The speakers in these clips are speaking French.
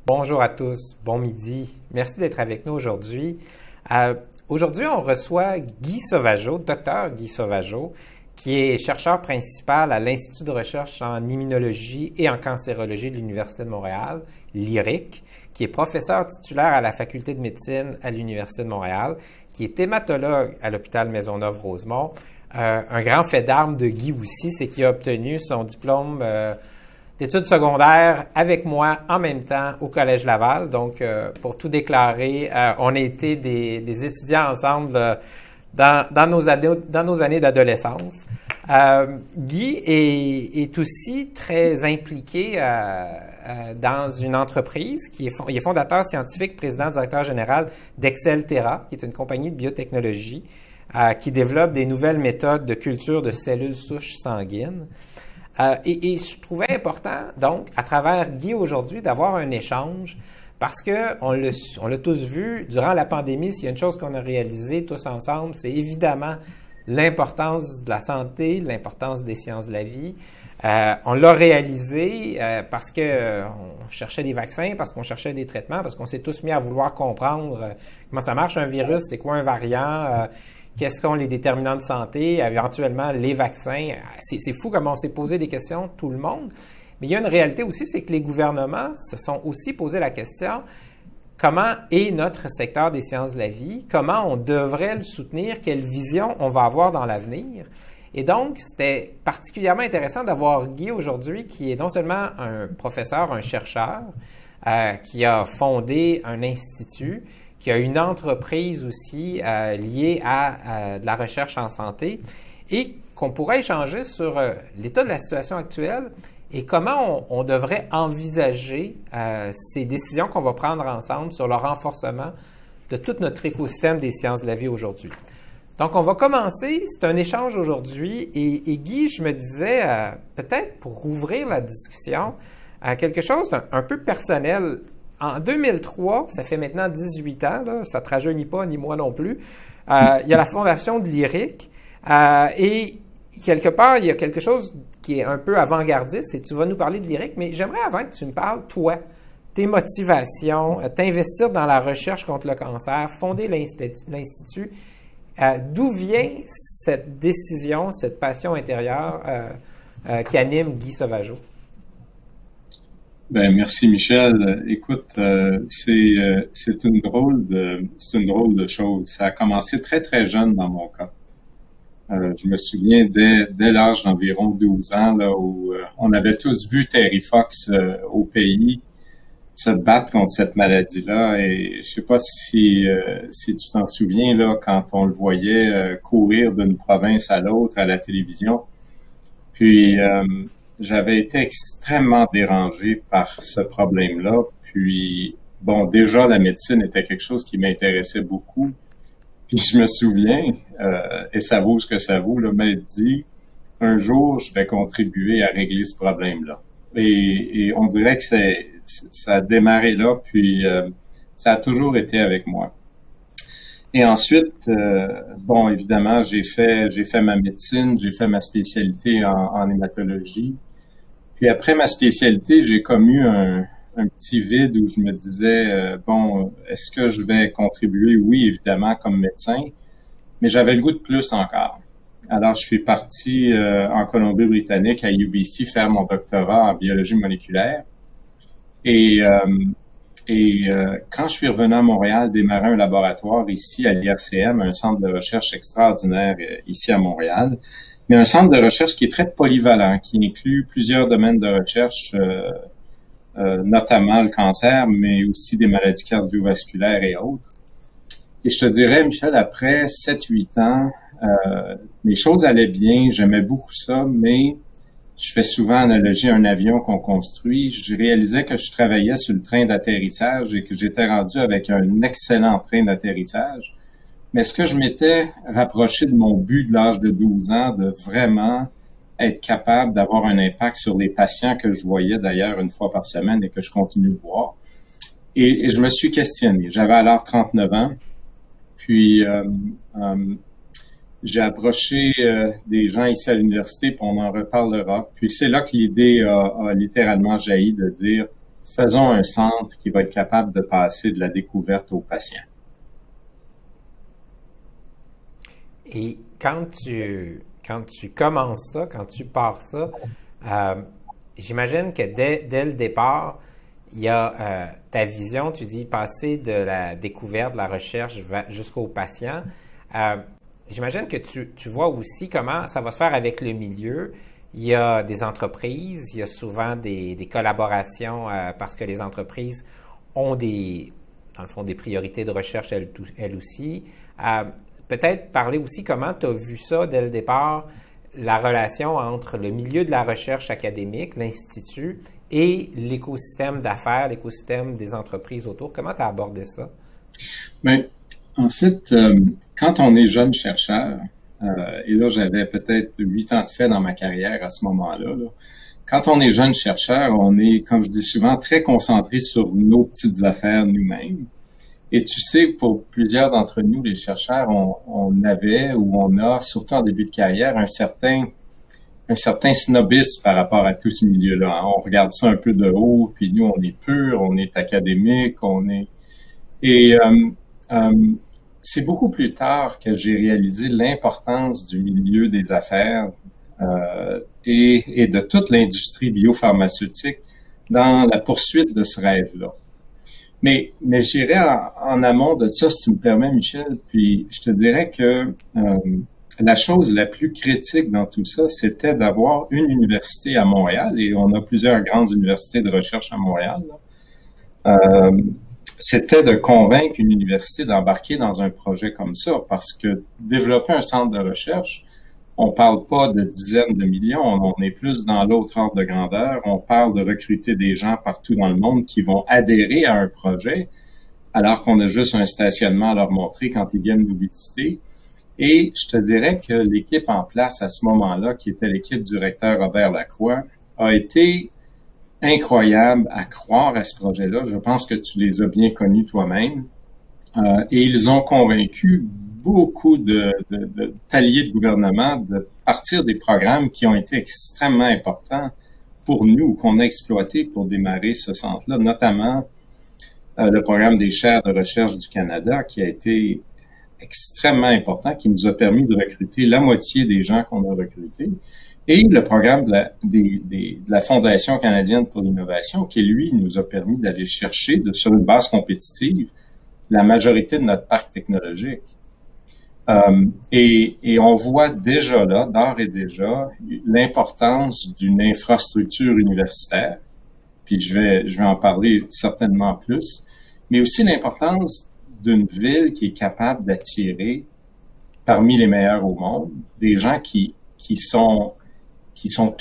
Bonjour à tous, bon midi. Merci d'être avec nous aujourd'hui. Aujourd'hui, on reçoit Guy Sauvageau, docteur Guy Sauvageau, qui est chercheur principal à l'Institut de recherche en immunologie et en cancérologie de l'Université de Montréal, l'IRIC, qui est professeur titulaire à la Faculté de médecine à l'Université de Montréal, qui est hématologue à l'hôpital Maisonneuve-Rosemont. Un grand fait d'armes de Guy aussi, c'est qu'il a obtenu son diplôme d'études secondaires avec moi en même temps au Collège Laval. Donc, pour tout déclarer, on a été des étudiants ensemble dans nos années d'adolescence. Guy est aussi très impliqué dans une entreprise il est fondateur scientifique, président, directeur général d'Excelterra, qui est une compagnie de biotechnologie qui développe des nouvelles méthodes de culture de cellules souches sanguines. Et je trouvais important, donc, à travers Guy aujourd'hui, d'avoir un échange parce que on l'a tous vu durant la pandémie. S'il y a une chose qu'on a réalisée tous ensemble, c'est évidemment l'importance de la santé, l'importance des sciences de la vie. On l'a réalisé parce que on cherchait des vaccins, parce qu'on cherchait des traitements, parce qu'on s'est tous mis à vouloir comprendre comment ça marche un virus, c'est quoi un variant, qu'est-ce qu'ont les déterminants de santé, éventuellement les vaccins. C'est fou comment on s'est posé des questions, tout le monde. Mais il y a une réalité aussi, c'est que les gouvernements se sont aussi posé la question comment est notre secteur des sciences de la vie, comment on devrait le soutenir, quelle vision on va avoir dans l'avenir. Et donc, c'était particulièrement intéressant d'avoir Guy aujourd'hui, qui est non seulement un professeur, un chercheur, qui a fondé un institut, qui a une entreprise aussi liée à de la recherche en santé et qu'on pourrait échanger sur l'état de la situation actuelle et comment on devrait envisager ces décisions qu'on va prendre ensemble sur le renforcement de tout notre écosystème des sciences de la vie aujourd'hui. Donc, on va commencer. C'est un échange aujourd'hui et Guy, je me disais, peut-être pour ouvrir la discussion, quelque chose d'un peu personnel. En 2003, ça fait maintenant 18 ans, là, ça ne te rajeunit pas, ni moi non plus, il y a la fondation de l'IRIC et quelque part, il y a quelque chose qui est un peu avant-gardiste et tu vas nous parler de l'IRIC, mais j'aimerais avant que tu me parles, toi, tes motivations, t'investir dans la recherche contre le cancer, fonder l'Institut. D'où vient cette décision, cette passion intérieure qui anime Guy Sauvageau? Ben merci Michel. Écoute, c'est une drôle de chose. Ça a commencé très très jeune dans mon cas. Je me souviens dès l'âge d'environ 12 ans là où on avait tous vu Terry Fox au pays se battre contre cette maladie-là et je sais pas si tu t'en souviens là quand on le voyait courir d'une province à l'autre à la télévision. Puis j'avais été extrêmement dérangé par ce problème-là. Puis, bon, déjà, la médecine était quelque chose qui m'intéressait beaucoup. Puis, je me souviens, et ça vaut ce que ça vaut, là, m'a dit, un jour, je vais contribuer à régler ce problème-là. Et on dirait que ça a démarré là, puis ça a toujours été avec moi. Et ensuite, bon, évidemment, j'ai fait ma médecine, j'ai fait ma spécialité en hématologie. Puis après ma spécialité, j'ai comme eu un petit vide où je me disais, bon, est-ce que je vais contribuer? Oui, évidemment, comme médecin, mais j'avais le goût de plus encore. Alors, je suis parti en Colombie-Britannique, à UBC, faire mon doctorat en biologie moléculaire. Et quand je suis revenu à Montréal, démarrer un laboratoire ici à l'IRCM, un centre de recherche extraordinaire ici à Montréal, mais un centre de recherche qui est très polyvalent, qui inclut plusieurs domaines de recherche, notamment le cancer, mais aussi des maladies cardiovasculaires et autres. Et je te dirais, Michel, après 7-8 ans, les choses allaient bien, j'aimais beaucoup ça, mais je fais souvent analogie à un avion qu'on construit. Je réalisais que je travaillais sur le train d'atterrissage et que j'étais rendu avec un excellent train d'atterrissage. Mais est-ce que je m'étais rapproché de mon but de l'âge de 12 ans de vraiment être capable d'avoir un impact sur les patients que je voyais d'ailleurs une fois par semaine et que je continue de voir? Et je me suis questionné. J'avais alors 39 ans. Puis, j'ai approché des gens ici à l'université, puis on en reparlera. Puis c'est là que l'idée a littéralement jailli de dire, faisons un centre qui va être capable de passer de la découverte aux patients. Et quand tu commences ça, quand tu pars ça, j'imagine que dès le départ, il y a ta vision, tu dis passer de la découverte, de la recherche jusqu'au patient. J'imagine que tu vois aussi comment ça va se faire avec le milieu. Il y a des entreprises, il y a souvent des collaborations parce que les entreprises ont dans le fond, des priorités de recherche elles aussi. Peut-être parler aussi comment tu as vu ça dès le départ, la relation entre le milieu de la recherche académique, l'Institut, et l'écosystème d'affaires, l'écosystème des entreprises autour. Comment tu as abordé ça? Bien, en fait, quand on est jeune chercheur, et là, j'avais peut-être 8 ans de fait dans ma carrière à ce moment-là, là. Quand on est jeune chercheur, on est, comme je dis souvent, très concentré sur nos petites affaires nous-mêmes. Et tu sais, pour plusieurs d'entre nous, les chercheurs, on avait ou on a, surtout en début de carrière, un certain snobisme par rapport à tout ce milieu-là. On regarde ça un peu de haut, puis nous, on est pur, on est académique, Et c'est beaucoup plus tard que j'ai réalisé l'importance du milieu des affaires et de toute l'industrie biopharmaceutique dans la poursuite de ce rêve-là. Mais j'irais en amont de ça, si tu me permets, Michel, puis je te dirais que la chose la plus critique dans tout ça, c'était d'avoir une université à Montréal, et on a plusieurs grandes universités de recherche à Montréal, c'était de convaincre une université d'embarquer dans un projet comme ça, parce que développer un centre de recherche, on parle pas de dizaines de millions, on est plus dans l'autre ordre de grandeur. On parle de recruter des gens partout dans le monde qui vont adhérer à un projet, alors qu'on a juste un stationnement à leur montrer quand ils viennent nous visiter. Et je te dirais que l'équipe en place à ce moment-là, qui était l'équipe du recteur Robert Lacroix, a été incroyable à croire à ce projet-là. Je pense que tu les as bien connus toi-même. Et ils ont convaincu beaucoup de paliers de gouvernement de partir des programmes qui ont été extrêmement importants pour nous, qu'on a exploité pour démarrer ce centre-là, notamment le programme des chaires de recherche du Canada, qui a été extrêmement important, qui nous a permis de recruter la moitié des gens qu'on a recrutés, et le programme de la Fondation canadienne pour l'innovation, qui, lui, nous a permis d'aller chercher, sur une base compétitive, la majorité de notre parc technologique. Et on voit déjà là, d'ores et déjà, l'importance d'une infrastructure universitaire, puis je vais en parler certainement plus, mais aussi l'importance d'une ville qui est capable d'attirer parmi les meilleurs au monde des gens qui sont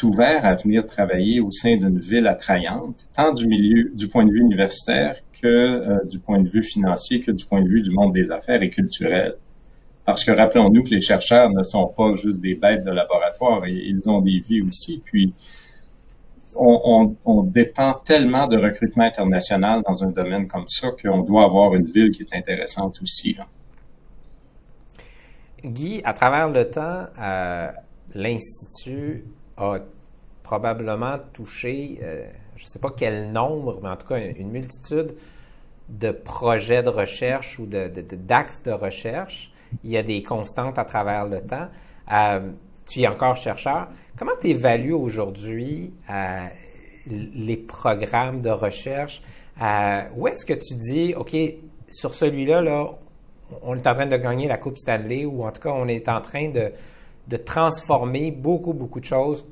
ouverts à venir travailler au sein d'une ville attrayante, tant du point de vue universitaire que du point de vue financier, que du point de vue du monde des affaires et culturel. Parce que rappelons-nous que les chercheurs ne sont pas juste des bêtes de laboratoire, ils ont des vies aussi. Puis, on dépend tellement de recrutement international dans un domaine comme ça qu'on doit avoir une ville qui est intéressante aussi, là. Guy, à travers le temps, l'Institut a probablement touché, je ne sais pas quel nombre, mais en tout cas une multitude de projets de recherche ou d'axes de recherche. Il y a des constantes à travers le temps. Tu es encore chercheur. Comment tu évalues aujourd'hui les programmes de recherche? Où est-ce que tu dis, OK, sur celui-là, là, on est en train de gagner la Coupe Stanley, ou en tout cas, on est en train de transformer beaucoup, beaucoup de choses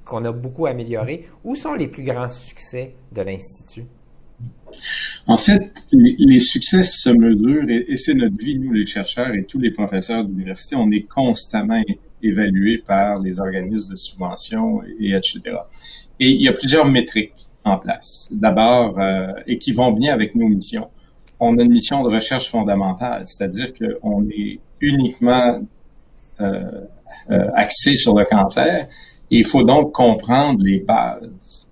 qu'on a beaucoup améliorées. Où sont les plus grands succès de l'Institut? En fait, les succès se mesurent, et c'est notre vie, nous, les chercheurs et tous les professeurs d'université, on est constamment évalués par les organismes de subvention, et etc. Et il y a plusieurs métriques en place. D'abord, et qui vont bien avec nos missions. On a une mission de recherche fondamentale, c'est-à-dire qu'on est uniquement axé sur le cancer, et il faut donc comprendre les bases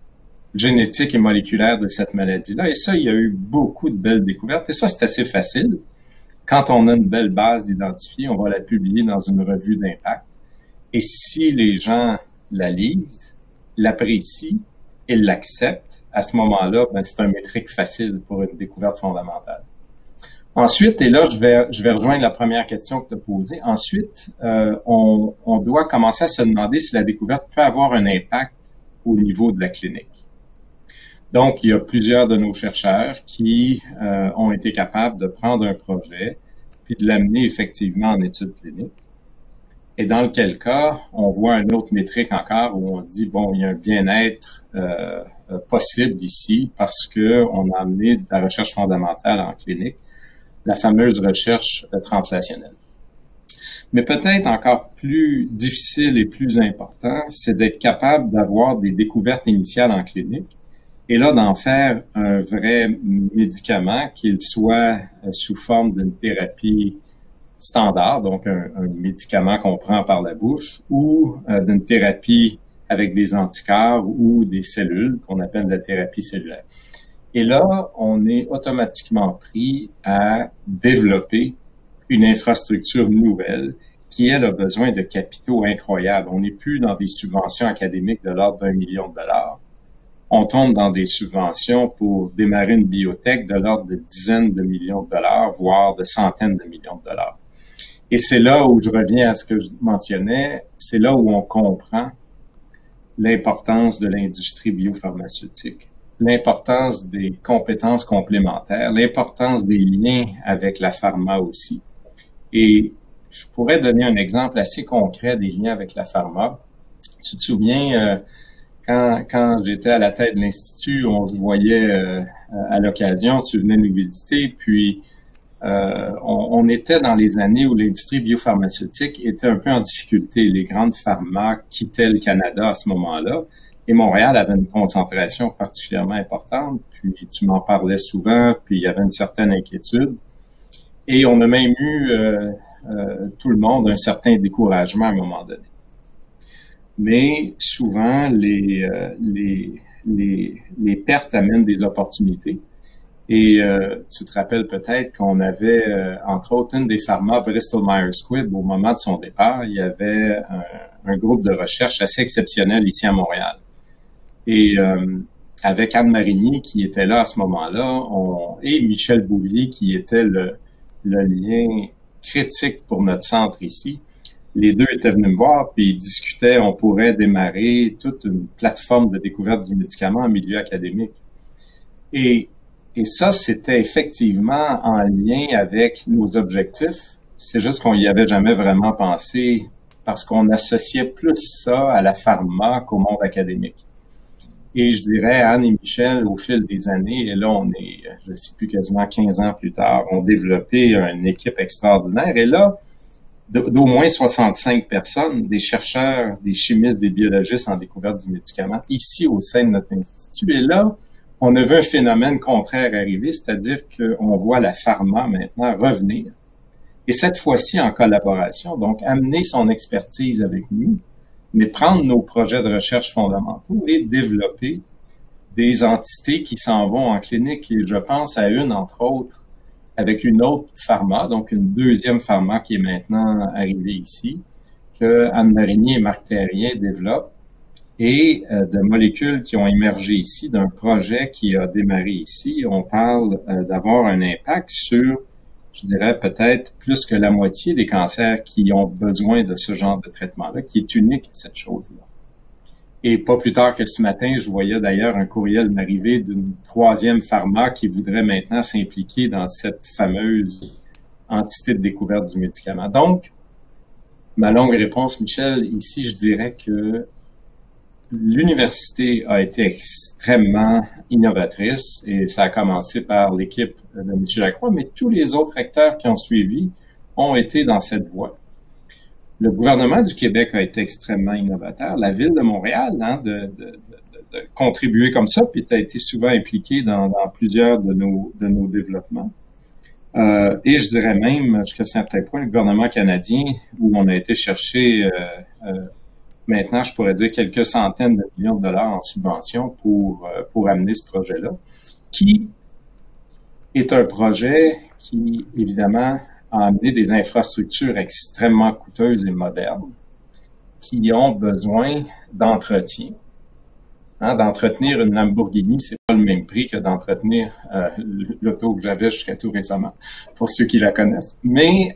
génétiques et moléculaires de cette maladie-là. Et ça, il y a eu beaucoup de belles découvertes. Et ça, c'est assez facile. Quand on a une belle base d'identifier, on va la publier dans une revue d'impact. Et si les gens la lisent, l'apprécient et l'acceptent, à ce moment-là, ben, c'est un métrique facile pour une découverte fondamentale. Ensuite, et là, je vais rejoindre la première question que tu as posée. Ensuite, on doit commencer à se demander si la découverte peut avoir un impact au niveau de la clinique. Donc, il y a plusieurs de nos chercheurs qui ont été capables de prendre un projet puis de l'amener effectivement en études cliniques. Et dans lequel cas, on voit un autre métrique encore où on dit, bon, il y a un bien-être possible ici parce que on a amené de la recherche fondamentale en clinique, la fameuse recherche translationnelle. Mais peut-être encore plus difficile et plus important, c'est d'être capable d'avoir des découvertes initiales en clinique et là d'en faire un vrai médicament, qu'il soit sous forme d'une thérapie standard, donc un médicament qu'on prend par la bouche, ou d'une thérapie avec des anticorps ou des cellules, qu'on appelle la thérapie cellulaire. Et là, on est automatiquement pris à développer une infrastructure nouvelle qui, elle, a besoin de capitaux incroyables. On n'est plus dans des subventions académiques de l'ordre d'1 million de dollars. On tombe dans des subventions pour démarrer une biotech de l'ordre de dizaines de millions de dollars, voire de centaines de millions de dollars. Et c'est là où je reviens à ce que je mentionnais, c'est là où on comprend l'importance de l'industrie biopharmaceutique, l'importance des compétences complémentaires, l'importance des liens avec la pharma aussi. Et je pourrais donner un exemple assez concret des liens avec la pharma. Tu te souviens, quand j'étais à la tête de l'Institut, on se voyait à l'occasion, tu venais nous visiter, puis on était dans les années où l'industrie biopharmaceutique était un peu en difficulté. Les grandes pharma quittaient le Canada à ce moment-là et Montréal avait une concentration particulièrement importante. Puis tu m'en parlais souvent, puis il y avait une certaine inquiétude. Et on a même eu tout le monde un certain découragement à un moment donné. Mais souvent, les pertes amènent des opportunités. Et tu te rappelles peut-être qu'on avait, entre autres, une des pharma, Bristol Myers Squibb, au moment de son départ, il y avait un groupe de recherche assez exceptionnel ici à Montréal. Et avec Anne Marigny, qui était là à ce moment-là, et Michel Bouvier, qui était le lien critique pour notre centre ici, les deux étaient venus me voir, puis ils discutaient, on pourrait démarrer toute une plateforme de découverte du médicament en milieu académique. Et ça, c'était effectivement en lien avec nos objectifs. C'est juste qu'on y avait jamais vraiment pensé parce qu'on associait plus ça à la pharma qu'au monde académique. Et je dirais, Anne et Michel, au fil des années, et là, on est, je ne sais plus, quasiment 15 ans plus tard, ont développé une équipe extraordinaire. Et là, d'au moins 65 personnes, des chercheurs, des chimistes, des biologistes en découverte du médicament, ici au sein de notre institut. Et là, on a vu un phénomène contraire arriver, c'est-à-dire qu'on voit la pharma maintenant revenir, et cette fois-ci en collaboration, donc amener son expertise avec nous, mais prendre nos projets de recherche fondamentaux et développer des entités qui s'en vont en clinique. Et je pense à une, entre autres, avec une autre pharma, donc une deuxième pharma qui est maintenant arrivée ici, que Anne Marigny et Marc Terrien développent, et de molécules qui ont émergé ici, d'un projet qui a démarré ici. On parle d'avoir un impact sur, je dirais, peut-être plus que la moitié des cancers qui ont besoin de ce genre de traitement-là, qui est unique, cette chose-là. Et pas plus tard que ce matin, je voyais d'ailleurs un courriel m'arriver d'une troisième pharma qui voudrait maintenant s'impliquer dans cette fameuse entité de découverte du médicament. Donc, ma longue réponse, Michel, ici, je dirais que l'université a été extrêmement innovatrice et ça a commencé par l'équipe de M. Lacroix, mais tous les autres acteurs qui ont suivi ont été dans cette voie. Le gouvernement du Québec a été extrêmement innovateur. La Ville de Montréal, de contribuer comme ça, puis tu as été souvent impliqué dans plusieurs de nos développements. Et je dirais même, jusqu'à un certain point, le gouvernement canadien, où on a été chercher maintenant, je pourrais dire quelques centaines de millions de dollars en subventions pour amener ce projet-là, qui est un projet qui, évidemment, a amené des infrastructures extrêmement coûteuses et modernes qui ont besoin d'entretien. Hein, d'entretenir une Lamborghini, c'est pas le même prix que d'entretenir l'auto que j'avais jusqu'à tout récemment, pour ceux qui la connaissent. Mais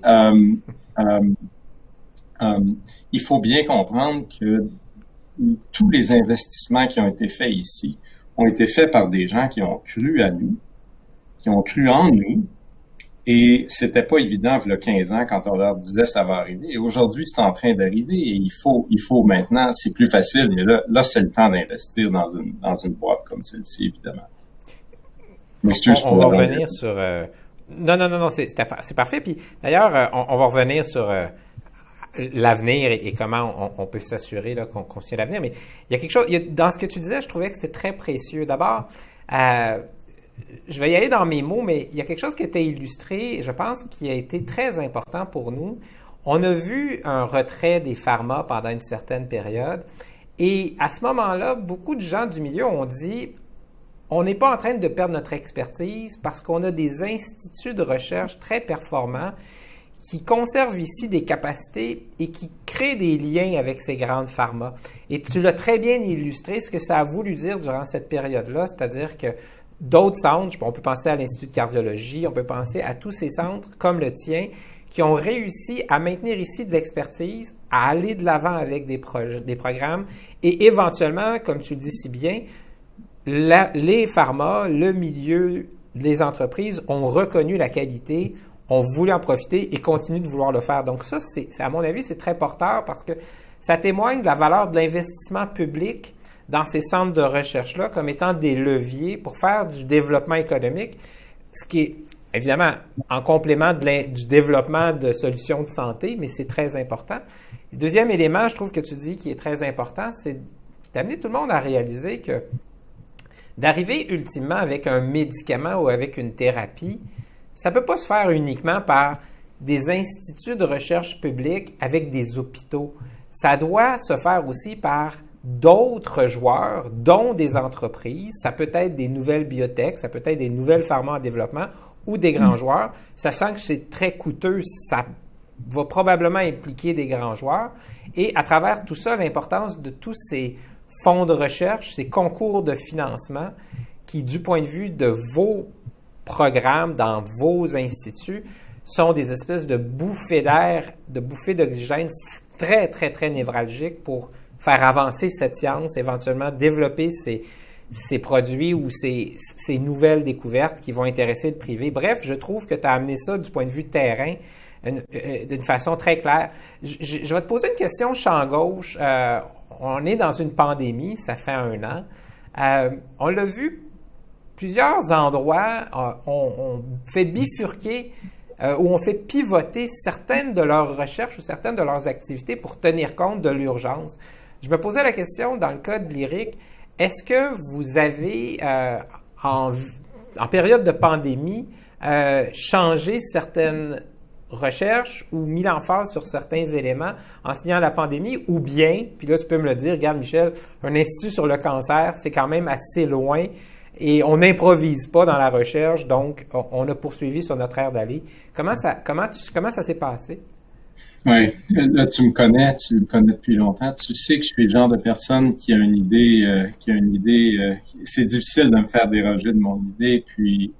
il faut bien comprendre que tous les investissements qui ont été faits ici ont été faits par des gens qui ont cru à nous, qui ont cru en nous, et c'était pas évident, il y a 15 ans, quand on leur disait ça va arriver. Et aujourd'hui, c'est en train d'arriver, et il faut maintenant, c'est plus facile, mais là c'est le temps d'investir dans une boîte comme celle-ci, évidemment. On va revenir sur... Non, c'est parfait. Puis d'ailleurs, on va revenir sur l'avenir et comment on peut s'assurer qu'on suit l'avenir. Mais il y a quelque chose, dans ce que tu disais, je trouvais que c'était très précieux. D'abord, je vais y aller dans mes mots, mais il y a quelque chose qui a été illustré, je pense, qui a été très important pour nous. On a vu un retrait des pharma pendant une certaine période. Et à ce moment-là, beaucoup de gens du milieu ont dit, on n'est pas en train de perdre notre expertise parce qu'on a des instituts de recherche très performants qui conservent ici des capacités et qui créent des liens avec ces grandes pharma. Et tu l'as très bien illustré, ce que ça a voulu dire durant cette période-là, c'est-à-dire que d'autres centres, on peut penser à l'Institut de cardiologie, on peut penser à tous ces centres comme le tien, qui ont réussi à maintenir ici de l'expertise, à aller de l'avant avec des programmes et éventuellement, comme tu le dis si bien, les pharma, le milieu, les entreprises ont reconnu la qualité, ont voulu en profiter et continuent de vouloir le faire. Donc ça, à mon avis, c'est très porteur parce que ça témoigne de la valeur de l'investissement public dans ces centres de recherche-là comme étant des leviers pour faire du développement économique, ce qui est évidemment en complément du développement de solutions de santé, mais c'est très important. Le deuxième élément, je trouve que tu dis qui est très important, c'est d'amener tout le monde à réaliser que d'arriver ultimement avec un médicament ou avec une thérapie, ça ne peut pas se faire uniquement par des instituts de recherche publics avec des hôpitaux. Ça doit se faire aussi par d'autres joueurs, dont des entreprises. Ça peut être des nouvelles biotech, ça peut être des nouvelles pharma en développement ou des grands joueurs. Sachant que c'est très coûteux, ça va probablement impliquer des grands joueurs. Et à travers tout ça, l'importance de tous ces fonds de recherche, ces concours de financement qui, du point de vue de vos programmes dans vos instituts, sont des espèces de bouffées d'air, de bouffées d'oxygène très, très, très névralgiques pour faire avancer cette science, éventuellement développer ces produits ou ces nouvelles découvertes qui vont intéresser le privé. Bref, je trouve que tu as amené ça du point de vue terrain d'une façon très claire. Je vais te poser une question champ gauche. On est dans une pandémie, ça fait 1 an. On l'a vu, plusieurs endroits, on fait bifurquer ou on fait pivoter certaines de leurs recherches ou certaines de leurs activités pour tenir compte de l'urgence. Je me posais la question, dans le cas de Lyric, est-ce que vous avez, en période de pandémie, changé certaines recherches ou mis l'emphase sur certains éléments en signant la pandémie, ou bien, puis là tu peux me le dire, regarde Michel, un institut sur le cancer, c'est quand même assez loin et on n'improvise pas dans la recherche, donc on a poursuivi sur notre aire d'aller. Comment ça s'est passé? Oui, là tu me connais depuis longtemps, tu sais que je suis le genre de personne qui a une idée, c'est difficile de me faire déroger de mon idée, puis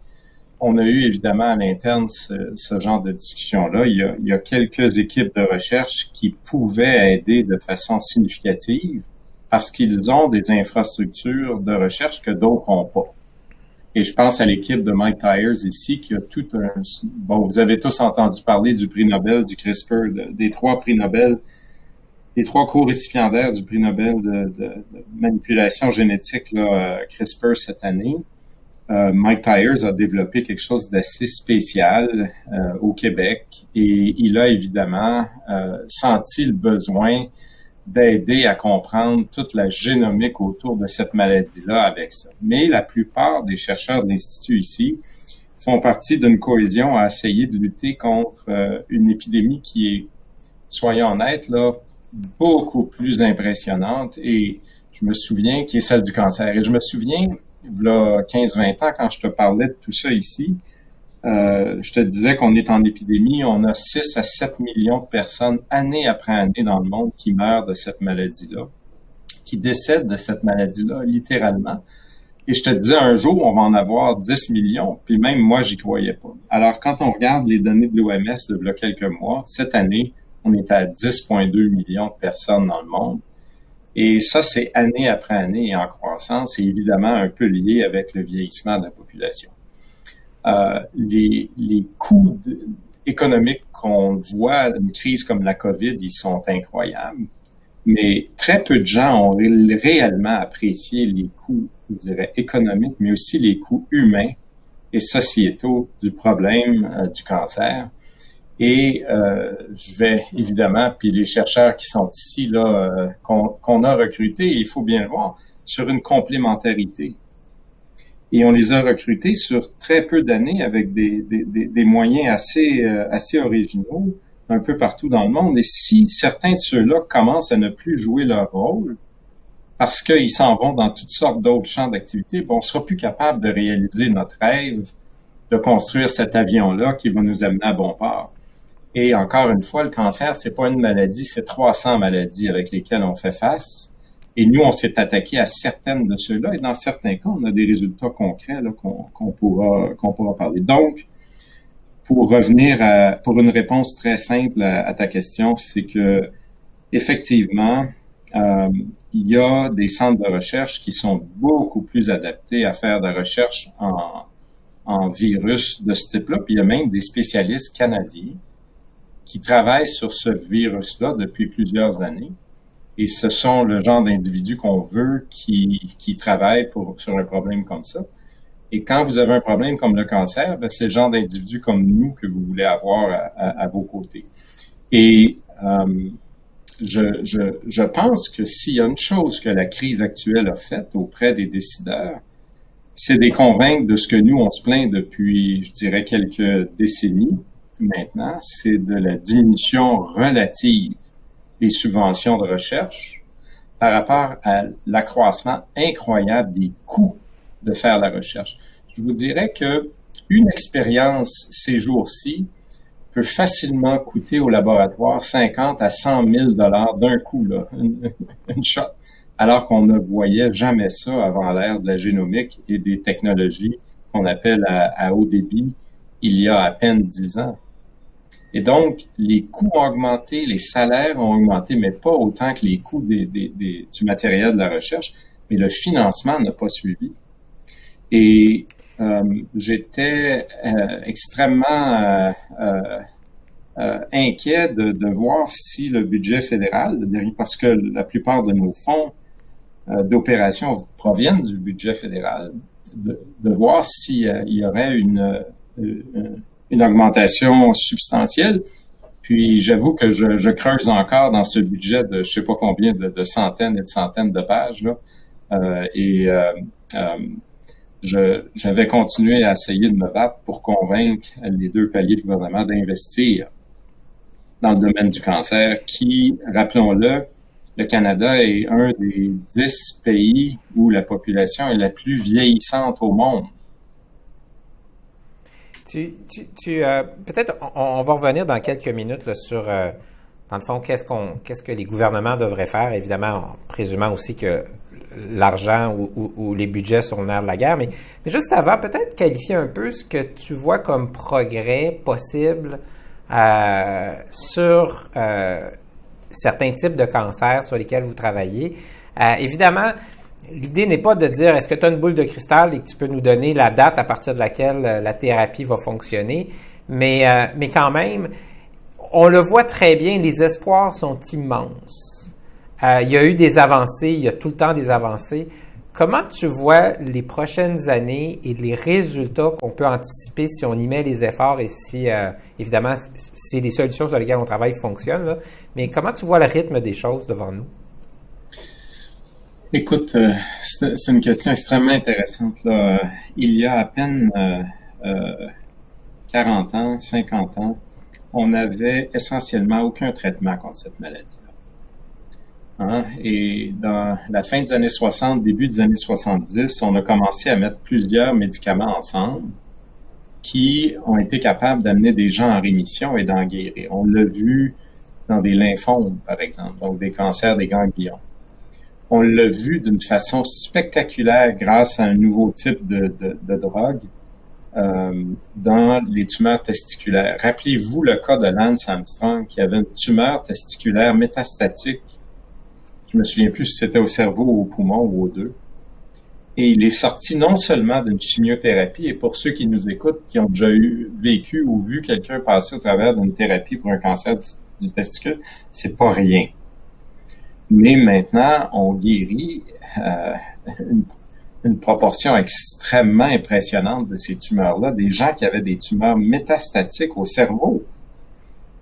on a eu évidemment à l'interne ce genre de discussion-là. Il y a quelques équipes de recherche qui pouvaient aider de façon significative parce qu'ils ont des infrastructures de recherche que d'autres n'ont pas. Et je pense à l'équipe de Mike Tyers ici qui a tout un... Bon, vous avez tous entendu parler du prix Nobel, du CRISPR, des 3 prix Nobel, des 3 co-récipiendaires du prix Nobel de manipulation génétique, là, CRISPR cette année. Mike Tyers a développé quelque chose d'assez spécial au Québec et il a évidemment senti le besoin d'aider à comprendre toute la génomique autour de cette maladie-là avec ça. Mais la plupart des chercheurs de l'Institut ici font partie d'une cohésion à essayer de lutter contre une épidémie qui est, soyons honnêtes, là, beaucoup plus impressionnante et je me souviens, qui est celle du cancer. Et je me souviens, il y a 15-20 ans, quand je te parlais de tout ça ici, je te disais qu'on est en épidémie, on a 6 à 7 millions de personnes année après année dans le monde qui meurent de cette maladie-là, qui décèdent de cette maladie-là, littéralement. Et je te disais, un jour, on va en avoir 10 millions, puis même moi, j'y croyais pas. Alors, quand on regarde les données de l'OMS de il y a quelques mois, cette année, on est à 10,2 millions de personnes dans le monde. Et ça, c'est année après année et en croissance, et évidemment un peu lié avec le vieillissement de la population. Les coûts économiques qu'on voit d'une crise comme la COVID, ils sont incroyables, mais très peu de gens ont réellement apprécié les coûts, je dirais, économiques, mais aussi les coûts humains et sociétaux du problème du cancer. Et je vais évidemment, puis les chercheurs qui sont ici, là, qu'on a recrutés, il faut bien le voir, sur une complémentarité. Et on les a recrutés sur très peu d'années avec des moyens assez originaux un peu partout dans le monde. Et si certains de ceux-là commencent à ne plus jouer leur rôle, parce qu'ils s'en vont dans toutes sortes d'autres champs d'activité, on sera plus capable de réaliser notre rêve de construire cet avion-là qui va nous amener à bon port. Et encore une fois, le cancer, c'est pas une maladie, c'est 300 maladies avec lesquelles on fait face. Et nous, on s'est attaqué à certaines de ceux-là. Et dans certains cas, on a des résultats concrets là, qu'on pourra parler. Donc, pour revenir pour une réponse très simple à ta question, c'est que effectivement, il y a des centres de recherche qui sont beaucoup plus adaptés à faire de la recherche en virus de ce type-là. Puis il y a même des spécialistes canadiens qui travaillent sur ce virus-là depuis plusieurs années. Et ce sont le genre d'individus qu'on veut qui travaillent sur un problème comme ça. Et quand vous avez un problème comme le cancer, ben c'est le genre d'individus comme nous que vous voulez avoir à vos côtés. Et je pense que s'il y a une chose que la crise actuelle a faite auprès des décideurs, c'est de les convaincre de ce que nous, on se plaint depuis, je dirais, quelques décennies maintenant, c'est de la diminution relative des subventions de recherche par rapport à l'accroissement incroyable des coûts de faire la recherche. Je vous dirais que une expérience ces jours-ci peut facilement coûter au laboratoire 50 à 100 000 $ d'un coup, là, une shot, alors qu'on ne voyait jamais ça avant l'ère de la génomique et des technologies qu'on appelle à haut débit il y a à peine 10 ans. Et donc, les coûts ont augmenté, les salaires ont augmenté, mais pas autant que les coûts du matériel de la recherche, mais le financement n'a pas suivi. Et j'étais extrêmement inquiet de voir si le budget fédéral, parce que la plupart de nos fonds d'opération proviennent du budget fédéral, de voir s'il y aurait une augmentation substantielle. Puis j'avoue que je creuse encore dans ce budget de je sais pas combien de centaines et de centaines de pages là, je vais continuer à essayer de me battre pour convaincre les deux paliers de gouvernement d'investir dans le domaine du cancer qui, rappelons-le, le Canada est un des 10 pays où la population est la plus vieillissante au monde. Peut-être on va revenir dans quelques minutes là, sur, dans le fond, qu'est-ce que les gouvernements devraient faire, évidemment, en présumant aussi que l'argent ou les budgets sont le nerf de la guerre. Mais juste avant, peut-être qualifier un peu ce que tu vois comme progrès possible sur certains types de cancers sur lesquels vous travaillez. Évidemment, l'idée n'est pas de dire est-ce que tu as une boule de cristal et que tu peux nous donner la date à partir de laquelle la thérapie va fonctionner, mais quand même, on le voit très bien, les espoirs sont immenses. Il y a eu des avancées, il y a tout le temps des avancées. Comment tu vois les prochaines années et les résultats qu'on peut anticiper si on y met les efforts et si, évidemment, si les solutions sur lesquelles on travaille fonctionnent, là, mais comment tu vois le rythme des choses devant nous? Écoute, c'est une question extrêmement intéressante, là. Il y a à peine 40 ans, 50 ans, on n'avait essentiellement aucun traitement contre cette maladie-là. Hein? Et dans la fin des années 60, début des années 70, on a commencé à mettre plusieurs médicaments ensemble qui ont été capables d'amener des gens en rémission et d'en guérir. On l'a vu dans des lymphomes, par exemple, donc des cancers des ganglions. On l'a vu d'une façon spectaculaire grâce à un nouveau type de drogue dans les tumeurs testiculaires. Rappelez-vous le cas de Lance Armstrong qui avait une tumeur testiculaire métastatique. Je me souviens plus si c'était au cerveau ou au poumon ou aux deux. Et il est sorti non seulement d'une chimiothérapie, et pour ceux qui nous écoutent, qui ont déjà vécu ou vu quelqu'un passer au travers d'une thérapie pour un cancer du testicule, c'est pas rien. Mais maintenant, on guérit une proportion extrêmement impressionnante de ces tumeurs-là, des gens qui avaient des tumeurs métastatiques au cerveau.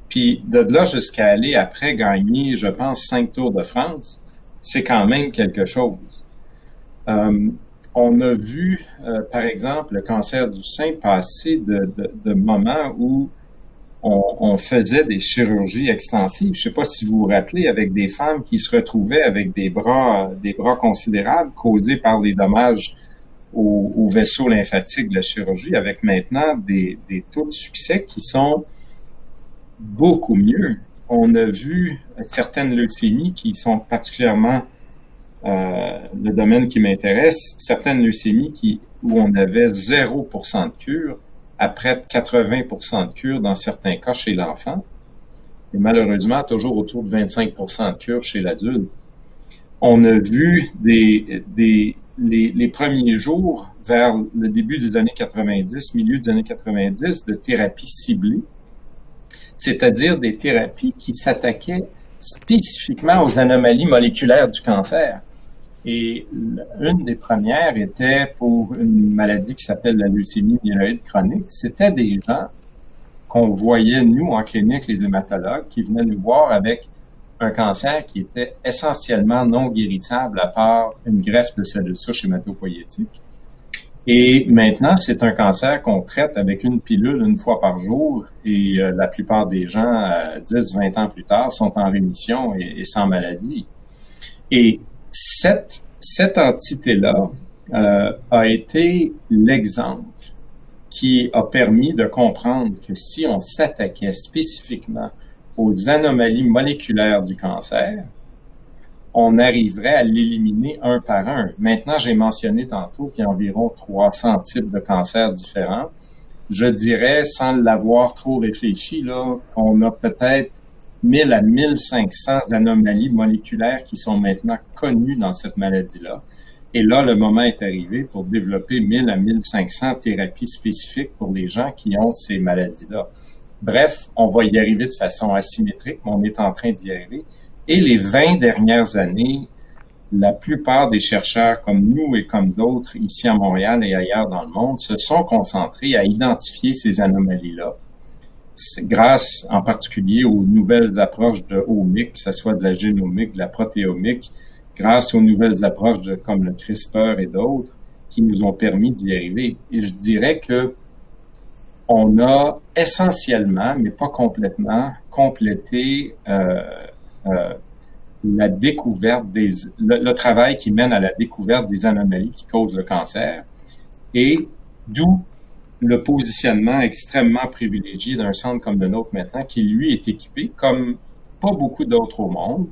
Puis de là jusqu'à aller après gagner, je pense, 5 Tours de France, c'est quand même quelque chose. On a vu, par exemple, le cancer du sein passer de moments où on faisait des chirurgies extensives. Je ne sais pas si vous vous rappelez, avec des femmes qui se retrouvaient avec des bras considérables causés par des dommages aux vaisseaux lymphatiques de la chirurgie, avec maintenant des taux de succès qui sont beaucoup mieux. On a vu certaines leucémies qui sont particulièrement le domaine qui m'intéresse, certaines leucémies où on avait 0% de cure, après 80% de cure dans certains cas chez l'enfant, et malheureusement toujours autour de 25% de cure chez l'adulte. On a vu les premiers jours vers le début des années 90, milieu des années 90, de thérapies ciblées, c'est-à-dire des thérapies qui s'attaquaient spécifiquement aux anomalies moléculaires du cancer. Et une des premières était pour une maladie qui s'appelle la leucémie myéloïde chronique. C'était des gens qu'on voyait, nous, en clinique, les hématologues, qui venaient nous voir avec un cancer qui était essentiellement non guérissable à part une greffe de cellules souches hématopoïétiques. Et maintenant, c'est un cancer qu'on traite avec une pilule une fois par jour et la plupart des gens, 10-20 ans plus tard, sont en rémission et sans maladie. Et cette entité-là a été l'exemple qui a permis de comprendre que si on s'attaquait spécifiquement aux anomalies moléculaires du cancer, on arriverait à l'éliminer un par un. Maintenant, j'ai mentionné tantôt qu'il y a environ 300 types de cancers différents. Je dirais, sans l'avoir trop réfléchi, là, qu'on a peut-être 1000 à 1500 anomalies moléculaires qui sont maintenant connues dans cette maladie-là. Et là, le moment est arrivé pour développer 1000 à 1500 thérapies spécifiques pour les gens qui ont ces maladies-là. Bref, on va y arriver de façon asymétrique, mais on est en train d'y arriver. Et les 20 dernières années, la plupart des chercheurs comme nous et comme d'autres ici à Montréal et ailleurs dans le monde se sont concentrés à identifier ces anomalies-là. Grâce en particulier aux nouvelles approches de omics, que ce soit de la génomique, de la protéomique, grâce aux nouvelles approches comme le CRISPR et d'autres, qui nous ont permis d'y arriver. Et je dirais que on a essentiellement, mais pas complètement, complété la découverte le travail qui mène à la découverte des anomalies qui causent le cancer, et d'où le positionnement extrêmement privilégié d'un centre comme le nôtre maintenant, qui lui est équipé, comme pas beaucoup d'autres au monde,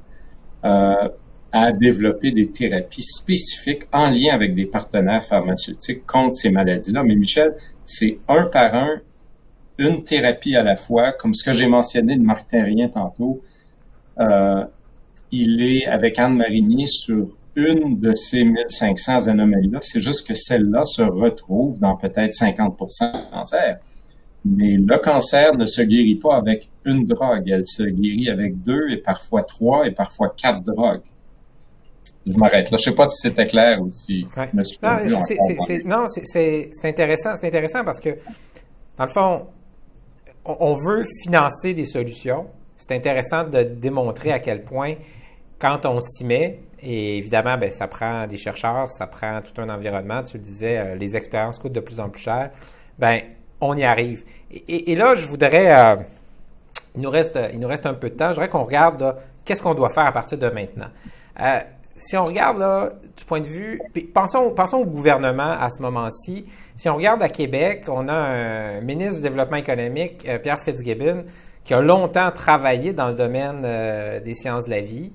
à développer des thérapies spécifiques en lien avec des partenaires pharmaceutiques contre ces maladies-là. Mais Michel, c'est un par un, une thérapie à la fois, comme ce que j'ai mentionné de Marc Terrien tantôt. Il est avec Anne Marinier sur une de ces 1500 anomalies-là. C'est juste que celle-là se retrouve dans peut-être 50% du cancer. Mais le cancer ne se guérit pas avec une drogue. Elle se guérit avec 2 et parfois 3 et parfois 4 drogues. Je m'arrête là. Je sais pas si c'était clair ou si ouais. je me suis Non, c'est intéressant. C'est intéressant parce que, dans le fond, on veut financer des solutions. C'est intéressant de démontrer à quel point, quand on s'y met, et évidemment, ben, ça prend des chercheurs, ça prend tout un environnement. Tu le disais, les expériences coûtent de plus en plus cher. Ben, on y arrive. Et là, je voudrais, il nous reste un peu de temps. Je voudrais qu'on regarde là, qu'est-ce qu'on doit faire à partir de maintenant. Si on regarde là, du point de vue, puis pensons au gouvernement à ce moment-ci. Si on regarde à Québec, on a un ministre du Développement économique, Pierre Fitzgibbon, qui a longtemps travaillé dans le domaine des sciences de la vie.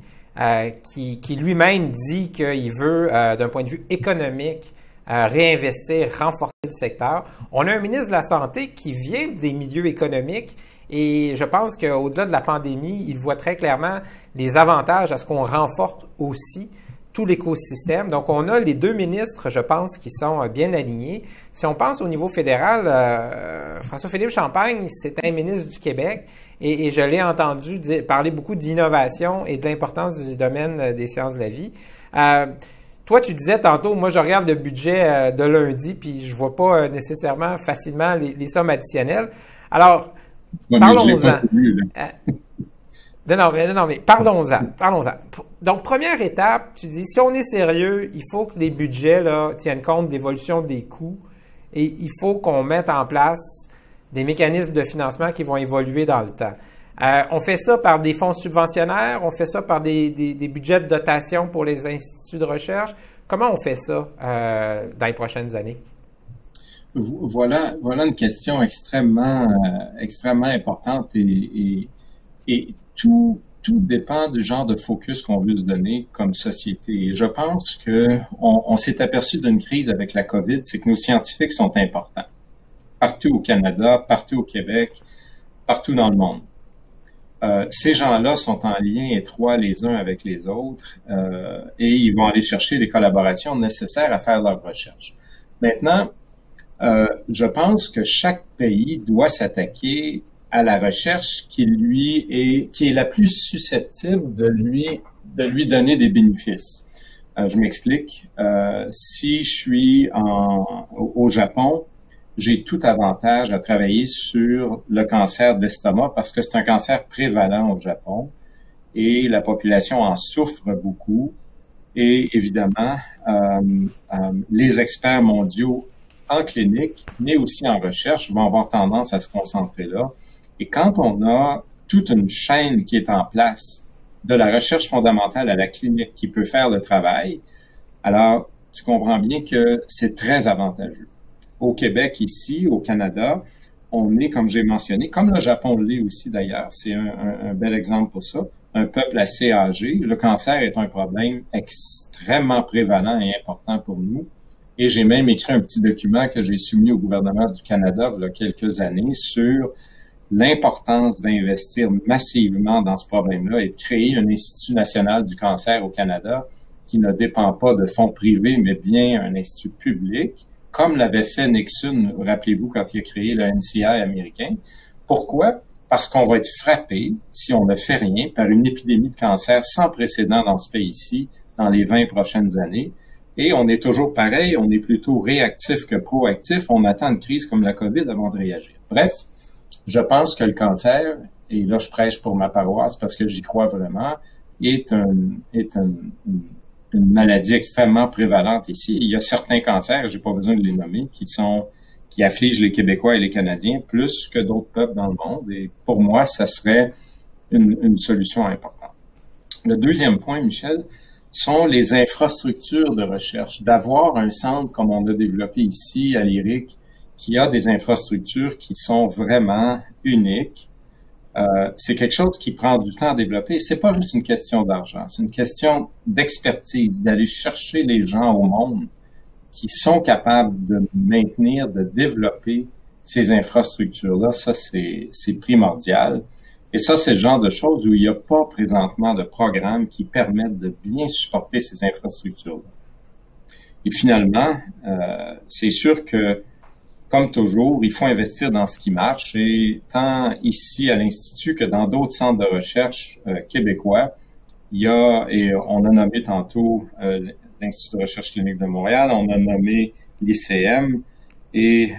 qui lui-même dit qu'il veut, d'un point de vue économique, réinvestir, renforcer le secteur. On a un ministre de la Santé qui vient des milieux économiques et je pense qu'au-delà de la pandémie, il voit très clairement les avantages à ce qu'on renforce aussi tout l'écosystème. Donc, on a les deux ministres, je pense, qui sont bien alignés. Si on pense au niveau fédéral, François-Philippe Champagne, c'est un ministre du Québec et je l'ai entendu parler beaucoup d'innovation et de l'importance du domaine des sciences de la vie. Toi, tu disais tantôt, moi, je regarde le budget de lundi, puis je vois pas nécessairement facilement les sommes additionnelles. Alors, parlons-en. Non, mais parlons-en. Donc, première étape, tu dis, si on est sérieux, il faut que les budgets là, tiennent compte de l'évolution des coûts et il faut qu'on mette en place des mécanismes de financement qui vont évoluer dans le temps. On fait ça par des fonds subventionnaires, on fait ça par des budgets de dotation pour les instituts de recherche. Comment on fait ça dans les prochaines années? Voilà une question extrêmement importante et tout dépend du genre de focus qu'on veut se donner comme société. Et je pense que on s'est aperçu d'une crise avec la COVID, c'est que nos scientifiques sont importants. Partout au Canada, partout au Québec, partout dans le monde. Ces gens-là sont en lien étroit les uns avec les autres et ils vont aller chercher les collaborations nécessaires à faire leur recherche. Maintenant, je pense que chaque pays doit s'attaquer à la recherche qui est la plus susceptible de lui donner des bénéfices. Je m'explique. Si je suis au Japon, j'ai tout avantage à travailler sur le cancer de l'estomac parce que c'est un cancer prévalent au Japon et la population en souffre beaucoup. Et évidemment, les experts mondiaux en clinique, mais aussi en recherche, vont avoir tendance à se concentrer là. Et quand on a toute une chaîne qui est en place, de la recherche fondamentale à la clinique qui peut faire le travail, alors tu comprends bien que c'est très avantageux. Au Québec, ici, au Canada, on est, comme j'ai mentionné, comme le Japon l'est aussi d'ailleurs, c'est un bel exemple pour ça, un peuple assez âgé. Le cancer est un problème extrêmement prévalent et important pour nous. Et j'ai même écrit un petit document que j'ai soumis au gouvernement du Canada il y a quelques années sur l'importance d'investir massivement dans ce problème-là et de créer un Institut national du cancer au Canada qui ne dépend pas de fonds privés, mais bien un institut public, comme l'avait fait Nixon, rappelez-vous, quand il a créé le NCI américain. Pourquoi? Parce qu'on va être frappé, si on ne fait rien, par une épidémie de cancer sans précédent dans ce pays-ci dans les 20 prochaines années. Et on est toujours pareil, on est plutôt réactif que proactif. On attend une crise comme la COVID avant de réagir. Bref, je pense que le cancer, et là je prêche pour ma paroisse parce que j'y crois vraiment, est une maladie extrêmement prévalente ici. Il y a certains cancers, j'ai pas besoin de les nommer, qui affligent les Québécois et les Canadiens plus que d'autres peuples dans le monde. Et pour moi, ça serait une solution importante. Le deuxième point, Michel, sont les infrastructures de recherche. D'avoir un centre comme on a développé ici à l'IRIC, qui a des infrastructures qui sont vraiment uniques. C'est quelque chose qui prend du temps à développer. C'est pas juste une question d'argent, c'est une question d'expertise, d'aller chercher les gens au monde qui sont capables de maintenir, de développer ces infrastructures-là. Ça, c'est primordial. Et ça, c'est le genre de choses où il n'y a pas présentement de programme qui permettent de bien supporter ces infrastructures-là. Et finalement, c'est sûr que comme toujours, il faut investir dans ce qui marche et tant ici à l'Institut que dans d'autres centres de recherche québécois, il y a, et on a nommé tantôt l'Institut de recherche clinique de Montréal, on a nommé l'ICM et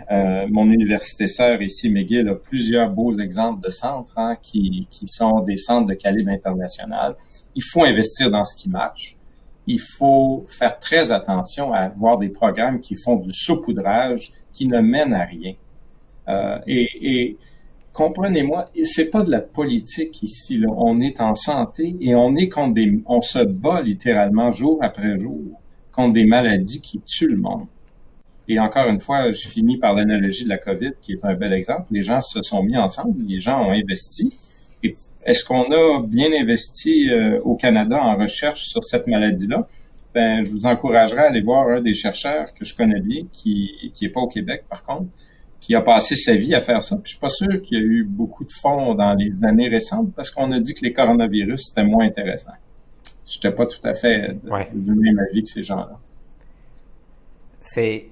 mon université sœur ici, McGill, a plusieurs beaux exemples de centres qui sont des centres de calibre international. Il faut investir dans ce qui marche. Il faut faire très attention à avoir des programmes qui font du saupoudrage, qui ne mènent à rien. Et comprenez-moi, c'est pas de la politique ici, là. On est en santé et on se bat littéralement jour après jour contre des maladies qui tuent le monde. Et encore une fois, je finis par l'analogie de la COVID, qui est un bel exemple. Les gens se sont mis ensemble, les gens ont investi. Et est-ce qu'on a bien investi au Canada en recherche sur cette maladie-là? Ben, je vous encouragerais à aller voir un des chercheurs que je connais bien, qui est pas au Québec par contre, qui a passé sa vie à faire ça. Puis je suis pas sûr qu'il y a eu beaucoup de fonds dans les années récentes parce qu'on a dit que les coronavirus, c'était moins intéressant. Je n'étais pas tout à fait du même avis que ces gens-là. C'est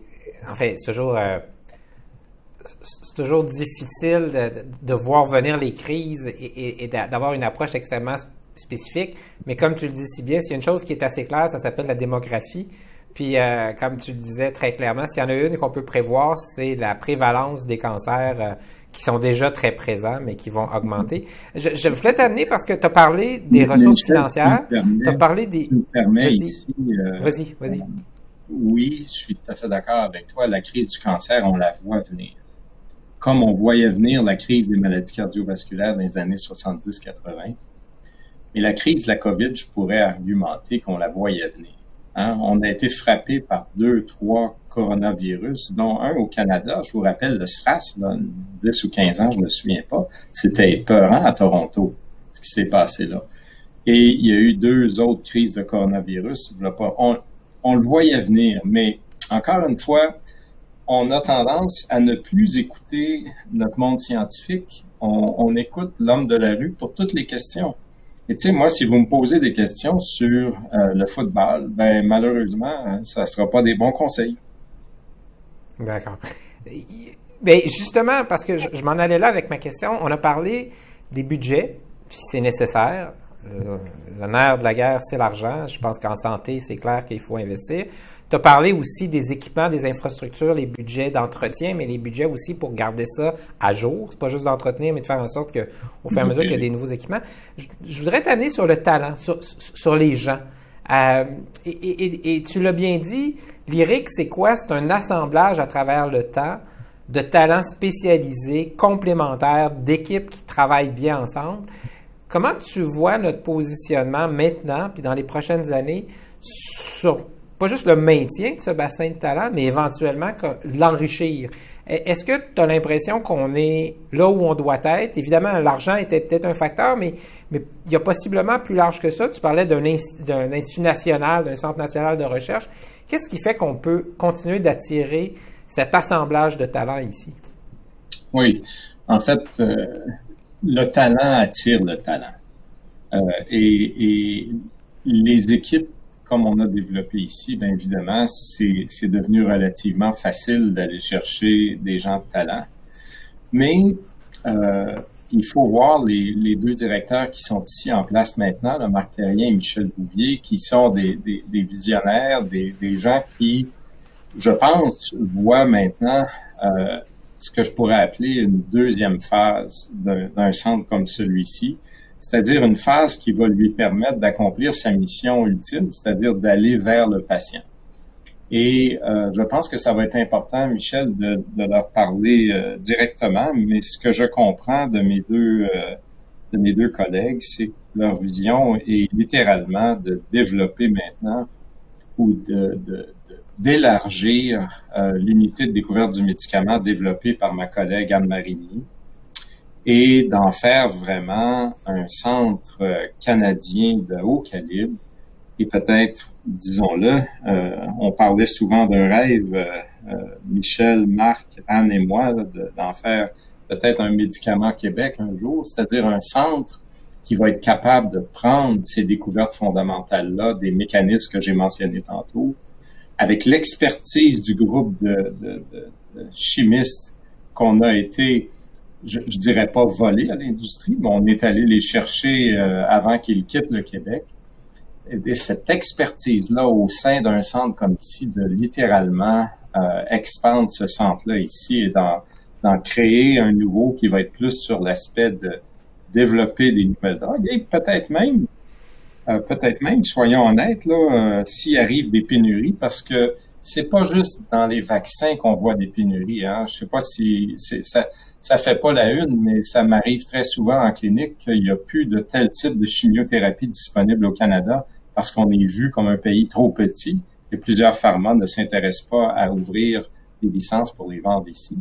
toujours difficile de voir venir les crises et d'avoir une approche extrêmement spécifique. Mais comme tu le dis si bien, s'il y a une chose qui est assez claire, ça s'appelle la démographie. Puis, comme tu le disais très clairement, s'il y en a une qu'on peut prévoir, c'est la prévalence des cancers qui sont déjà très présents, mais qui vont augmenter. Je voulais t'amener parce que tu as parlé des ressources financières. Tu as parlé des... Tu me permets ici... Vas-y. Oui, je suis tout à fait d'accord avec toi. La crise du cancer, on la voit venir. Comme on voyait venir la crise des maladies cardiovasculaires dans les années 70-80. Mais la crise de la COVID, je pourrais argumenter qu'on la voyait venir. Hein? On a été frappé par 2, 3 coronavirus, dont un au Canada. Je vous rappelle, le SRAS, là, 10 ou 15 ans, je me souviens pas. C'était épeurant à Toronto, ce qui s'est passé là. Et il y a eu 2 autres crises de coronavirus. On le voyait venir, mais encore une fois, on a tendance à ne plus écouter notre monde scientifique. On écoute l'homme de la rue pour toutes les questions. Et tu sais, moi, si vous me posez des questions sur le football, ben malheureusement, ça sera pas des bons conseils. D'accord. Ben justement, parce que je m'en allais là avec ma question, on a parlé des budgets, puis c'est nécessaire. Le nerf de la guerre, c'est l'argent. Je pense qu'en santé, c'est clair qu'il faut investir. Tu as parlé aussi des équipements, des infrastructures, les budgets d'entretien, mais les budgets aussi pour garder ça à jour. C'est pas juste d'entretenir, mais de faire en sorte qu'au fur et à mesure qu'il y a des nouveaux équipements. Je voudrais t'amener sur le talent, sur les gens. Et tu l'as bien dit, l'IRIC, c'est quoi? C'est un assemblage à travers le temps de talents spécialisés, complémentaires, d'équipes qui travaillent bien ensemble. Comment tu vois notre positionnement maintenant, puis dans les prochaines années, sur pas juste le maintien de ce bassin de talent, mais éventuellement l'enrichir? Est-ce que tu as l'impression qu'on est là où on doit être? Évidemment, l'argent était peut-être un facteur, mais il y a possiblement plus large que ça. Tu parlais d'un institut national, d'un centre national de recherche. Qu'est-ce qui fait qu'on peut continuer d'attirer cet assemblage de talents ici? Oui, en fait... le talent attire le talent. Et les équipes, comme on a développé ici, bien évidemment, c'est devenu relativement facile d'aller chercher des gens de talent. Mais il faut voir les 2 directeurs qui sont ici en place maintenant, là, Marc Terrien et Michel Bouvier, qui sont des visionnaires, des gens qui, je pense, voient maintenant... ce que je pourrais appeler une deuxième phase d'un centre comme celui-ci, c'est-à-dire une phase qui va lui permettre d'accomplir sa mission ultime, c'est-à-dire d'aller vers le patient. Et je pense que ça va être important, Michel, de leur parler directement, mais ce que je comprends de mes deux collègues, c'est que leur vision est littéralement de développer maintenant ou d'élargir l'unité de découverte du médicament développée par ma collègue Anne Marigny et d'en faire vraiment un centre canadien de haut calibre. Et peut-être, disons-le, on parlait souvent d'un rêve, Michel, Marc, Anne et moi, d'en faire peut-être un médicament Québec un jour, c'est-à-dire un centre qui va être capable de prendre ces découvertes fondamentales-là, des mécanismes que j'ai mentionnés tantôt, avec l'expertise du groupe de chimistes qu'on a été, je dirais pas volés à l'industrie, mais on est allé les chercher avant qu'ils quittent le Québec. Et cette expertise-là au sein d'un centre comme ici, de littéralement expandre ce centre-là ici et d'en créer un nouveau qui va être plus sur l'aspect de développer des nouvelles drogues et peut-être même, soyons honnêtes, là, s'il arrive des pénuries, parce que c'est pas juste dans les vaccins qu'on voit des pénuries. Hein. Je sais pas si ça fait pas la une, mais ça m'arrive très souvent en clinique qu'il y a plus de tel type de chimiothérapie disponible au Canada parce qu'on est vu comme un pays trop petit et plusieurs pharma ne s'intéressent pas à ouvrir des licences pour les vendre ici.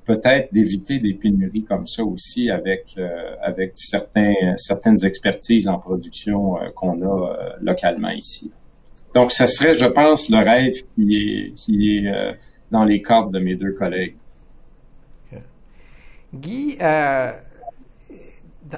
peut-être d'éviter des pénuries comme ça aussi avec certaines expertises en production qu'on a localement ici. Donc, ce serait, je pense, le rêve qui est dans les cordes de mes deux collègues. Guy,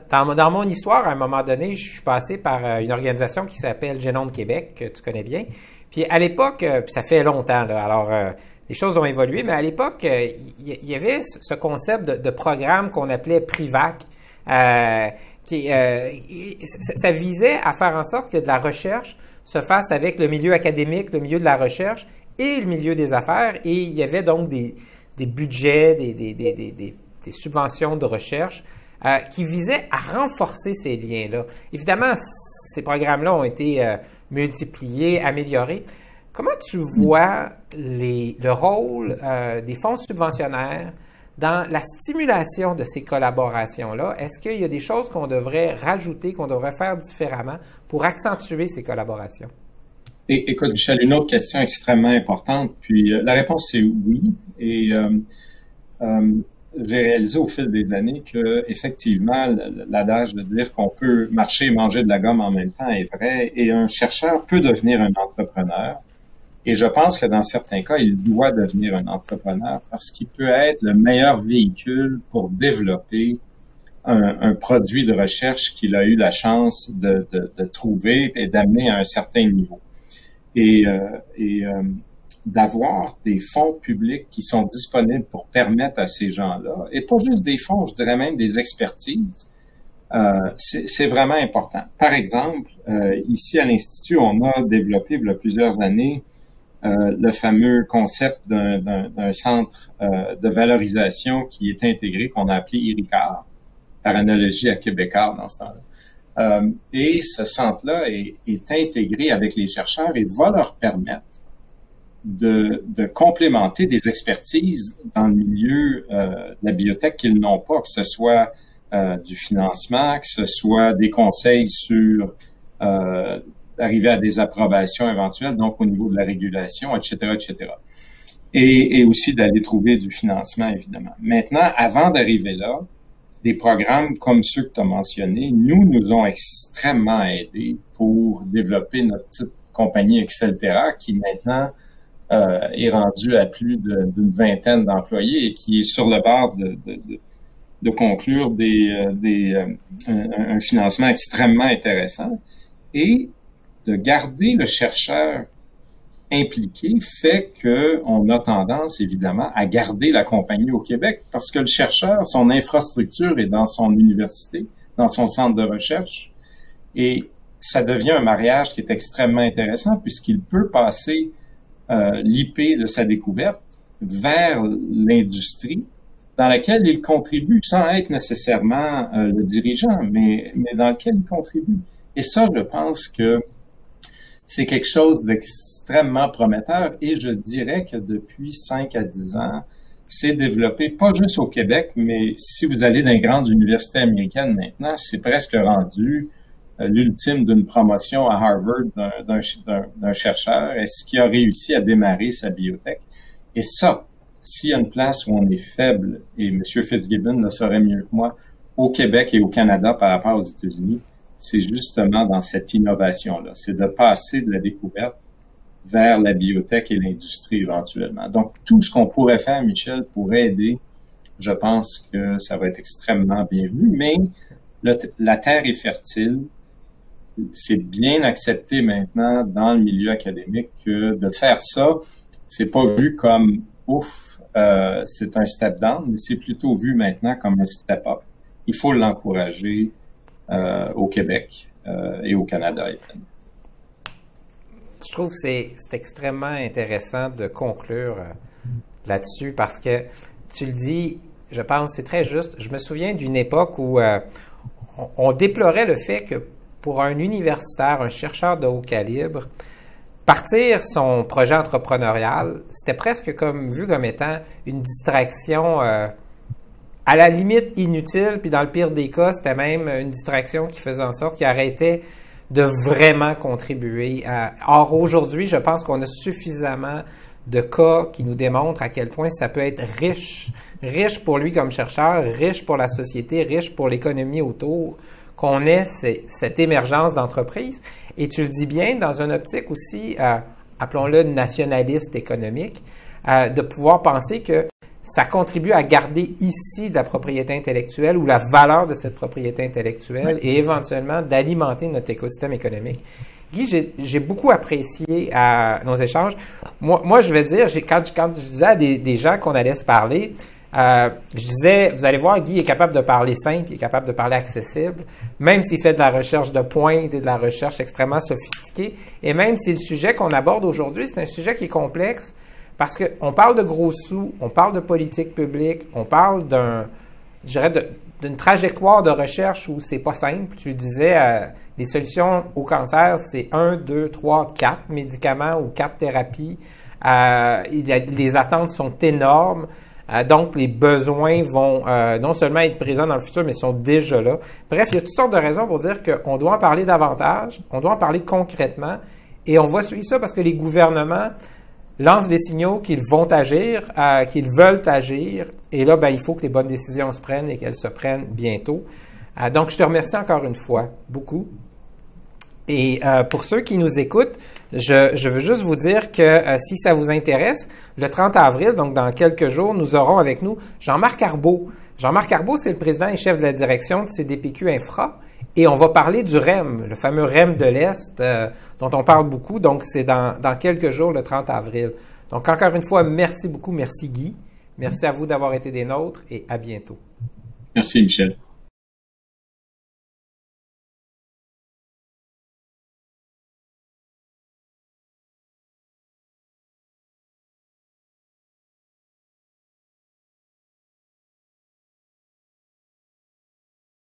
dans mon histoire, à un moment donné, je suis passé par une organisation qui s'appelle Génome Québec, que tu connais bien. Puis à l'époque, puis ça fait longtemps, là, alors les choses ont évolué, mais à l'époque, il y avait ce concept de programme qu'on appelait PRIVAC, ça visait à faire en sorte que de la recherche se fasse avec le milieu académique, le milieu de la recherche et le milieu des affaires. Et il y avait donc des budgets, des subventions de recherche qui visaient à renforcer ces liens-là. Évidemment, ces programmes-là ont été multipliés, améliorés. Comment tu vois le rôle des fonds subventionnaires dans la stimulation de ces collaborations-là? Est-ce qu'il y a des choses qu'on devrait rajouter, qu'on devrait faire différemment pour accentuer ces collaborations? Écoute, Michel, une autre question extrêmement importante, puis la réponse c'est oui. Et j'ai réalisé au fil des années que effectivement l'adage de dire qu'on peut marcher et manger de la gomme en même temps est vrai, et un chercheur peut devenir un entrepreneur. Et je pense que dans certains cas, il doit devenir un entrepreneur parce qu'il peut être le meilleur véhicule pour développer un produit de recherche qu'il a eu la chance de trouver et d'amener à un certain niveau. Et d'avoir des fonds publics qui sont disponibles pour permettre à ces gens-là, et pas juste des fonds, je dirais même des expertises, c'est vraiment important. Par exemple, ici à l'Institut, on a développé il y a plusieurs années le fameux concept d'un centre de valorisation qui est intégré, qu'on a appelé IRICAR, par analogie à Québécois dans ce temps-là. Et ce centre-là est intégré avec les chercheurs et va leur permettre de complémenter des expertises dans le milieu de la biotech qu'ils n'ont pas, que ce soit du financement, que ce soit des conseils sur arriver à des approbations éventuelles, donc au niveau de la régulation, etc., etc. Et aussi d'aller trouver du financement, évidemment. Maintenant, avant d'arriver là, des programmes comme ceux que tu as mentionnés, nous ont extrêmement aidés pour développer notre petite compagnie Exceltera, qui maintenant est rendue à plus d'une vingtaine d'employés et qui est sur le bord de conclure un financement extrêmement intéressant. Et de garder le chercheur impliqué fait qu'on a tendance, évidemment, à garder la compagnie au Québec parce que le chercheur, son infrastructure est dans son université, dans son centre de recherche. Et ça devient un mariage qui est extrêmement intéressant puisqu'il peut passer l'IP de sa découverte vers l'industrie dans laquelle il contribue sans être nécessairement le dirigeant, mais dans lequel il contribue. Et ça, je pense que c'est quelque chose d'extrêmement prometteur et je dirais que depuis 5 à 10 ans, c'est développé pas juste au Québec, mais si vous allez dans les grandes universités américaines maintenant, c'est presque rendu l'ultime d'une promotion à Harvard d'un chercheur. Est-ce qu'il a réussi à démarrer sa biotech? Et ça, s'il y a une place où on est faible, et M. Fitzgibbon le saurait mieux que moi, au Québec et au Canada par rapport aux États-Unis, c'est justement dans cette innovation-là. C'est de passer de la découverte vers la biotech et l'industrie éventuellement. Donc, tout ce qu'on pourrait faire, Michel, pour aider, je pense que ça va être extrêmement bienvenu. Mais la terre est fertile. C'est bien accepté maintenant dans le milieu académique que de faire ça, c'est pas vu comme ouf, c'est un step down, mais c'est plutôt vu maintenant comme un step up. Il faut l'encourager au Québec et au Canada, évidemment. Je trouve que c'est extrêmement intéressant de conclure là-dessus parce que tu le dis, je pense, c'est très juste. Je me souviens d'une époque où on déplorait le fait que pour un universitaire, un chercheur de haut calibre, partir son projet entrepreneurial, c'était presque vu comme étant une distraction à la limite inutile, puis dans le pire des cas, c'était même une distraction qui faisait en sorte qu'il arrêtait de vraiment contribuer. Or, aujourd'hui, je pense qu'on a suffisamment de cas qui nous démontrent à quel point ça peut être riche. Riche pour lui comme chercheur, riche pour la société, riche pour l'économie autour, qu'on ait cette émergence d'entreprises. Et tu le dis bien, dans une optique aussi, appelons-le nationaliste économique, de pouvoir penser que ça contribue à garder ici de la propriété intellectuelle ou la valeur de cette propriété intellectuelle et éventuellement d'alimenter notre écosystème économique. Guy, j'ai beaucoup apprécié nos échanges. Moi, je vais dire, quand je disais à des gens qu'on allait se parler, je disais, vous allez voir, Guy est capable de parler simple, il est capable de parler accessible, même s'il fait de la recherche de pointe et de la recherche extrêmement sophistiquée, et même si le sujet qu'on aborde aujourd'hui, c'est un sujet qui est complexe, parce qu'on parle de gros sous, on parle de politique publique, on parle d'une trajectoire de recherche où c'est pas simple. Tu disais, les solutions au cancer, c'est 1, 2, 3, 4 médicaments ou 4 thérapies. Les attentes sont énormes. Donc, les besoins vont non seulement être présents dans le futur, mais sont déjà là. Bref, il y a toutes sortes de raisons pour dire qu'on doit en parler davantage, on doit en parler concrètement, et on va suivre ça parce que les gouvernements lancent des signaux qu'ils vont agir, qu'ils veulent agir, et là, il faut que les bonnes décisions se prennent et qu'elles se prennent bientôt. Donc, je te remercie encore une fois, beaucoup. Et pour ceux qui nous écoutent, je veux juste vous dire que si ça vous intéresse, le 30 avril, donc dans quelques jours, nous aurons avec nous Jean-Marc Arbeau. Jean-Marc Arbeau, c'est le président et chef de la direction de CDPQ Infra. Et on va parler du REM, le fameux REM de l'Est, dont on parle beaucoup. Donc, c'est dans quelques jours, le 30 avril. Donc, encore une fois, merci beaucoup. Merci Guy. Merci à vous d'avoir été des nôtres et à bientôt. Merci Michel.